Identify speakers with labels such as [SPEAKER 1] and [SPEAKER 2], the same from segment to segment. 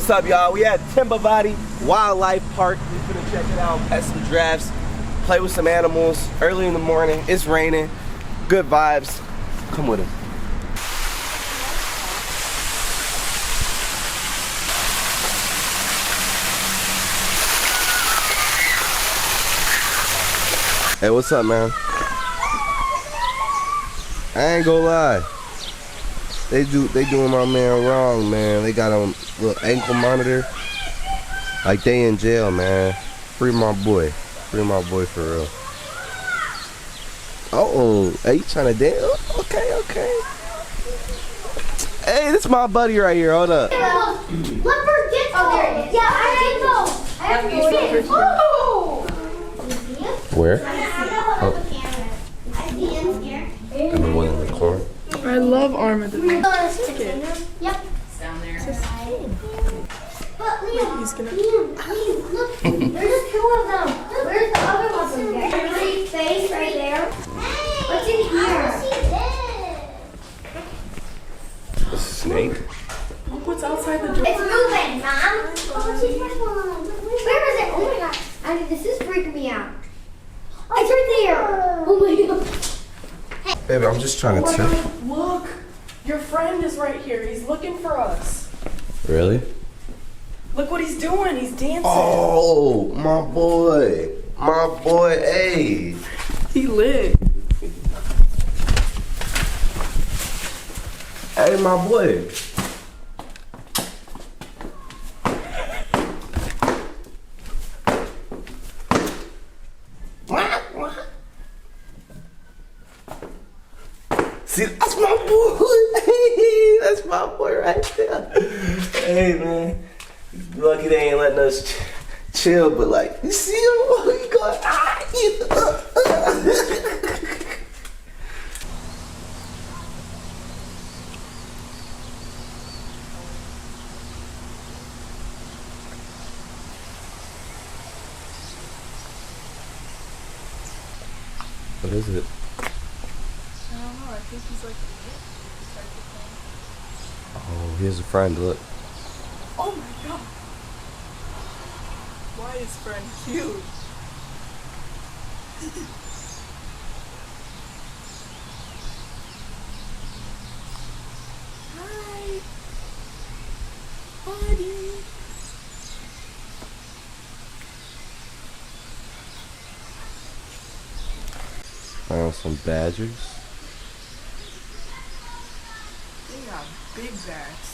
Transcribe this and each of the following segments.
[SPEAKER 1] What's up, y'all? We at Timbavati Wildlife Park. We finna check it out, pet some giraffes, play with some animals. Early in the morning, it's raining. Good vibes. Come with us. Hey, what's up, man? I ain't gonna lie. They doing my man wrong, man. They got a little ankle monitor. Like they in jail, man. Free my boy. Free my boy for real. Uh-oh. Hey, you trying to dance? Okay, okay. Hey, this is my buddy right here. Hold up.
[SPEAKER 2] Leopard gets there. Yeah, I have to go. Oh!
[SPEAKER 1] Where?
[SPEAKER 2] Oh.
[SPEAKER 1] And the one in the corner.
[SPEAKER 3] I love armadillo.
[SPEAKER 2] Yep.
[SPEAKER 4] Down there.
[SPEAKER 2] But Liam,
[SPEAKER 3] He's gonna.
[SPEAKER 2] Liam, look, there's just two of them. Where's the other one? Every face right there. What's in here?
[SPEAKER 1] A snake?
[SPEAKER 3] Look what's outside the door.
[SPEAKER 2] It's moving, Mom. Oh, she's my one. Where is it? Oh my god. I mean, this is freaking me out. Oh, it's right there. Oh my god.
[SPEAKER 1] Baby, I'm just trying to tell.
[SPEAKER 3] Look, your friend is right here. He's looking for us.
[SPEAKER 1] Really?
[SPEAKER 3] Look what he's doing. He's dancing.
[SPEAKER 1] Oh, my boy. My boy, hey.
[SPEAKER 3] He lit.
[SPEAKER 1] Hey, my boy. See, that's my boy. Hey, that's my boy right there. Hey, man. Lucky they ain't letting us chill, but like, you see him? He going, What is it?
[SPEAKER 3] I don't know. I think he's like a
[SPEAKER 1] Oh, here's a friend, look.
[SPEAKER 3] Oh my god. Why is friend cute? Hi. Buddy.
[SPEAKER 1] Found some badgers.
[SPEAKER 3] They got big backs.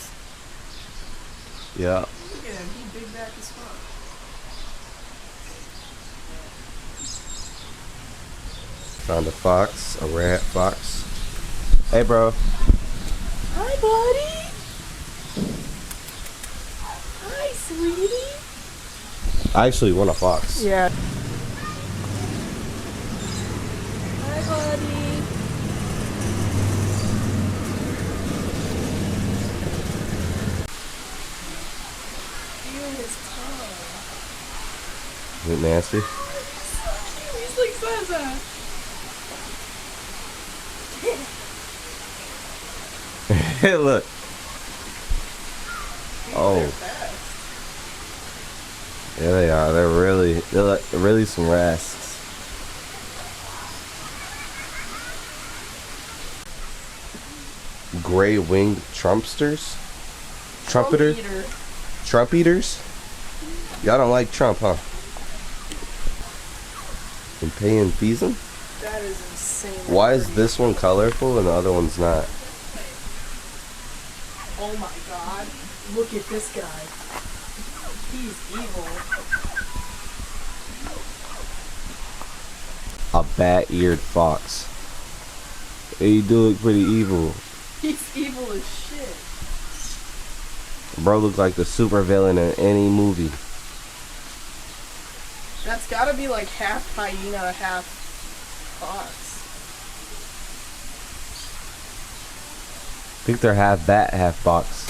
[SPEAKER 1] Yeah.
[SPEAKER 3] Look at him. He big back as fuck.
[SPEAKER 1] Found a fox, a rat fox. Hey, bro.
[SPEAKER 3] Hi, buddy. Hi, sweetie.
[SPEAKER 1] I actually want a fox.
[SPEAKER 3] Yeah. Hi, buddy. Feel his tongue.
[SPEAKER 1] Is it nasty?
[SPEAKER 3] He's like Zaza.
[SPEAKER 1] Hey, look. Oh. Yeah, they are. They're really some rascs. Gray-winged trumpsters? Trumpeter? Trump eaters? Y'all don't like Trump, huh? And paying fees?
[SPEAKER 3] That is insane.
[SPEAKER 1] Why is this one colorful and the other one's not?
[SPEAKER 3] Oh my god. Look at this guy. He's evil.
[SPEAKER 1] A bat-eared fox. He do look pretty evil.
[SPEAKER 3] He's evil as shit.
[SPEAKER 1] Bro look like the super villain in any movie.
[SPEAKER 3] That's gotta be like half hyena, half fox.
[SPEAKER 1] I think they're half bat, half fox.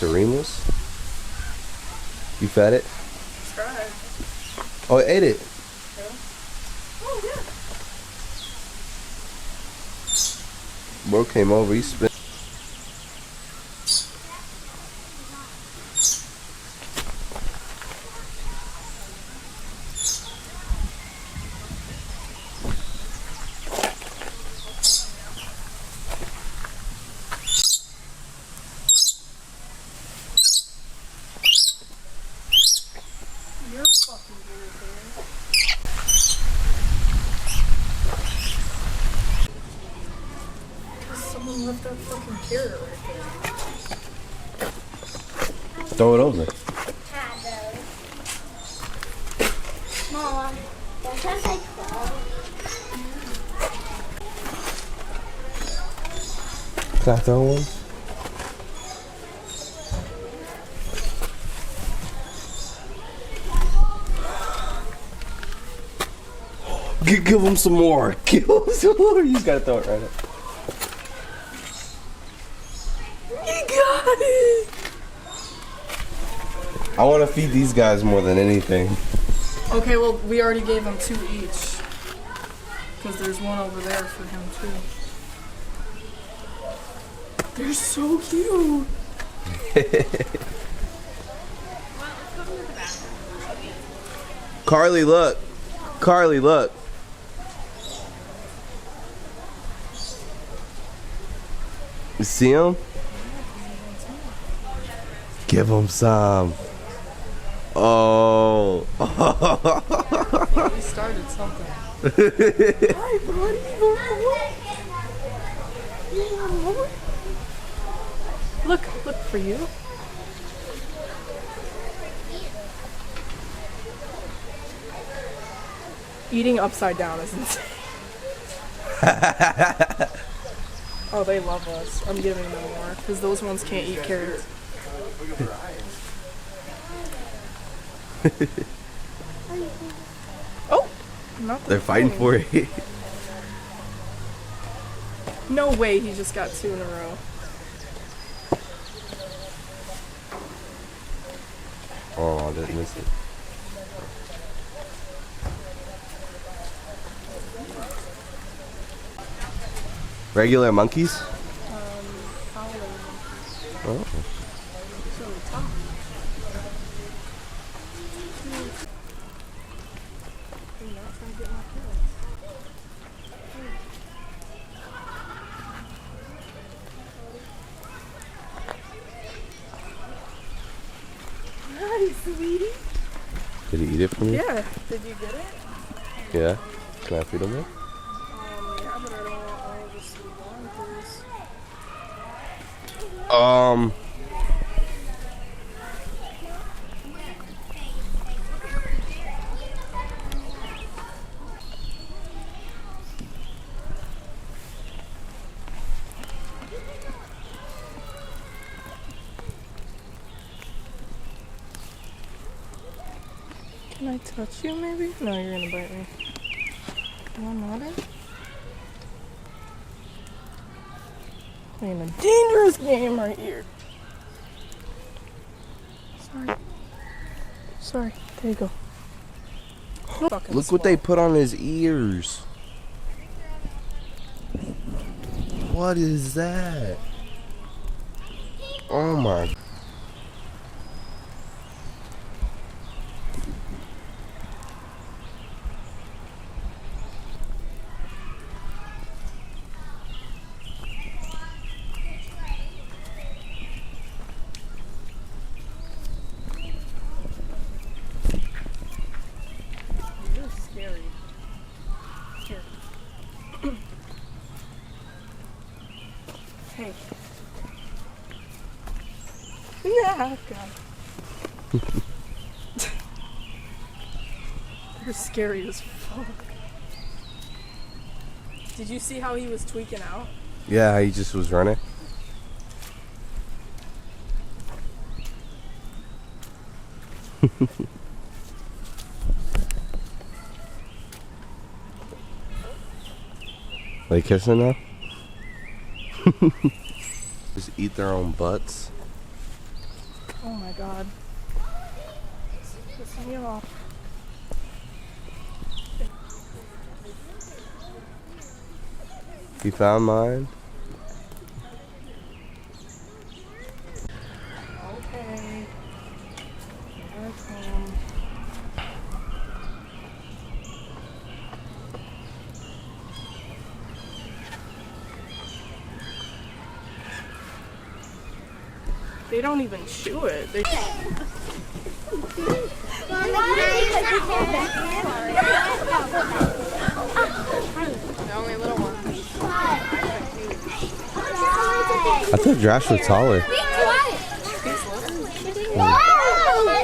[SPEAKER 1] Seremus? You fed it?
[SPEAKER 3] Tried.
[SPEAKER 1] Oh, it ate it.
[SPEAKER 3] Oh, yeah.
[SPEAKER 1] Bro came over, he spit.
[SPEAKER 3] You're fucking weird, man. Someone left that fucking carrot right there.
[SPEAKER 1] Throw it over.
[SPEAKER 2] Mom, that's just like 12.
[SPEAKER 1] Can I throw one? Give him some more. Give him some more. You just gotta throw it right up.
[SPEAKER 3] You got it!
[SPEAKER 1] I want to feed these guys more than anything.
[SPEAKER 3] Okay, well, we already gave them 2 each. Because there's one over there for him, too. They're so cute!
[SPEAKER 1] Carly, look. Carly, look. You see him? Give him some. Oh.
[SPEAKER 3] We started something. Hi, buddy. Look for you. Eating upside down is insane. Oh, they love us. I'm giving them more because those ones can't eat carrots. Oh, not
[SPEAKER 1] They're fighting for it.
[SPEAKER 3] No way, he just got 2 in a row.
[SPEAKER 1] Oh, I didn't miss it. Regular monkeys? Oh.
[SPEAKER 3] Nice, sweetie.
[SPEAKER 1] Did he eat it for me?
[SPEAKER 3] Yeah. Did you get it?
[SPEAKER 1] Yeah. Can I feed him it?
[SPEAKER 3] Yeah, but I don't want all of this to be gone, please. Can I touch you, maybe? No, you're gonna bite me. You want water? Playing a dangerous game right here. Sorry. There you go.
[SPEAKER 1] Look what they put on his ears. What is that? Oh my.
[SPEAKER 3] You're scary. Here. Hey. Nah, God. You're scary as fuck. Did you see how he was tweaking out?
[SPEAKER 1] Yeah, he just was running. They kissing now? Just eat their own butts.
[SPEAKER 3] Oh my god. Piss me off.
[SPEAKER 1] You found mine?
[SPEAKER 3] Okay. Here I come. They don't even chew it. They the only little one.
[SPEAKER 1] I thought Josh was taller.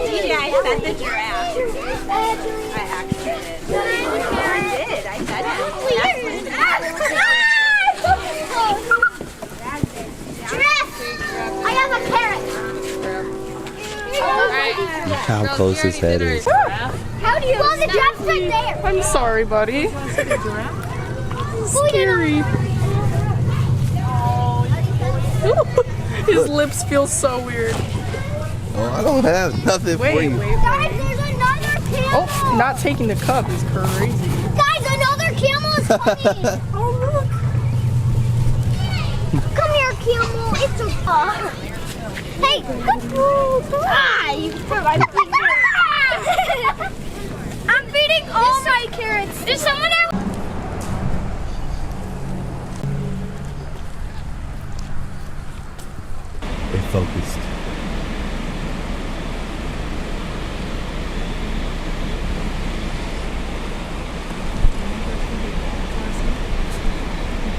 [SPEAKER 4] DJ, I fed the giraffe. I actually did. I did. I fed him.
[SPEAKER 2] Giraffe! I have a carrot.
[SPEAKER 1] Look how close his head is.
[SPEAKER 2] How do you? Well, the giraffe's right there.
[SPEAKER 3] I'm sorry, buddy. Scary. His lips feel so weird.
[SPEAKER 1] Oh, I don't have nothing for
[SPEAKER 3] Wait,
[SPEAKER 1] you.
[SPEAKER 3] wait,
[SPEAKER 2] Guys,
[SPEAKER 3] wait.
[SPEAKER 2] there's another camel.
[SPEAKER 3] Oh, not taking the cup is crazy.
[SPEAKER 2] Guys, another camel is coming.
[SPEAKER 3] Oh, look.
[SPEAKER 2] Come here, camel. It's a. Hey. You hurt my finger. I'm feeding all my carrots. There's someone there.
[SPEAKER 1] It focused.